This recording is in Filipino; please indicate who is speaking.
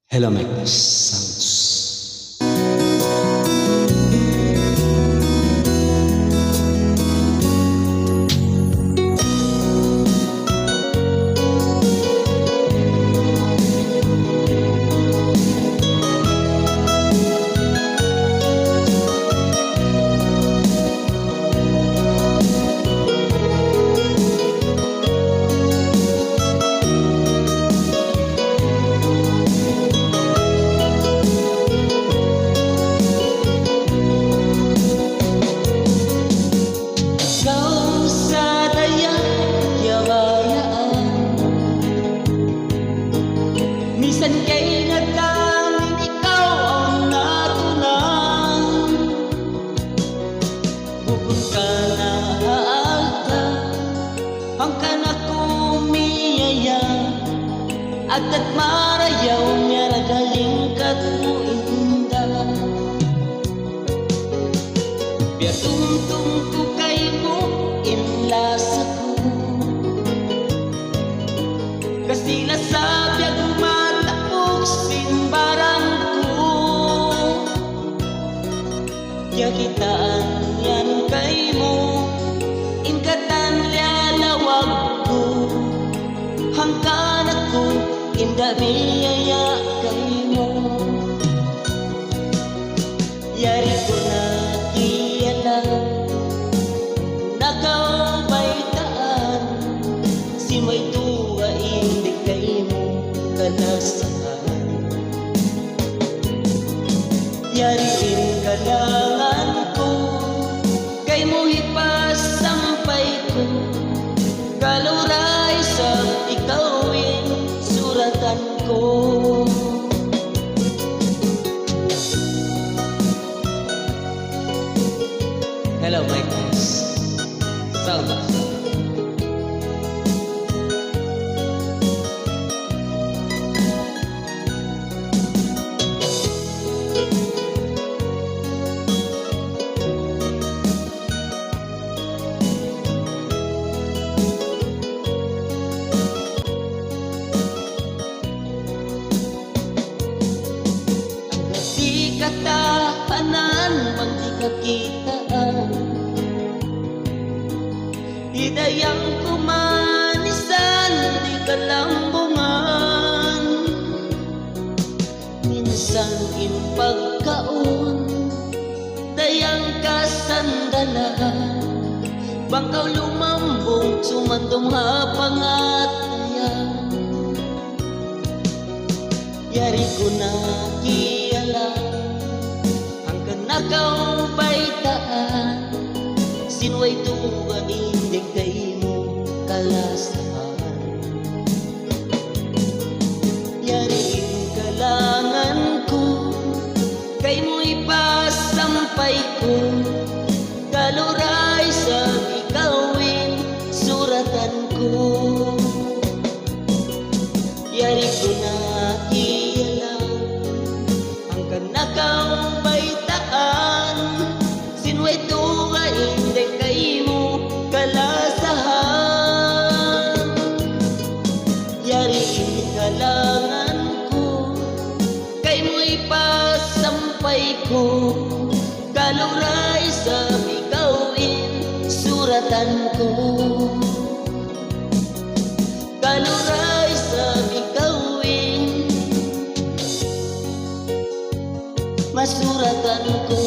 Speaker 1: Hello Mike Sounds.
Speaker 2: Minsan kay nagdaming ikaw ang natunan. Bukod ka na aalta, hangkan ako miyaya. Agad marayaw niya nagaling kat mo inda. Biar tungtung ko kay mo inlasa ko. Kasi nasabi ang yakitaan yan kay mo, ingkatan lalawag ko, hangkan ako inda biyaya kay mo. Yari ko na kiyala, nakabaitaan, si may tuwa hindi kay mo kalasahan. Yariin kalangan ko, kay mo ipasampay ko, kaluray sa ikawin suratan ko.
Speaker 1: Hello Mike Sounds.
Speaker 2: Katahanan mang di kakitaan, hidayang kumanisan di kalambungan. Minsan impagkaon dayang kasandalan, bangkaw lumambong sumandong hapangataya. Yari ko na kiyala, nakaw baitaan, sinuway tuwa hindi kay mo kalasahan. Yariin kalangan ko, kay mo ipasampay ko, kaluray sa ikawin suratan ko. Yari ko na kiyala, hanggang nakaw baitaan, sinuway tuwa hindi kay mo kalasahan. Yariin kalangan ko, kay mo ipasampay ko, kaluray sa ikawin suratan ko. Kaluray sa ikawin masuratan ko.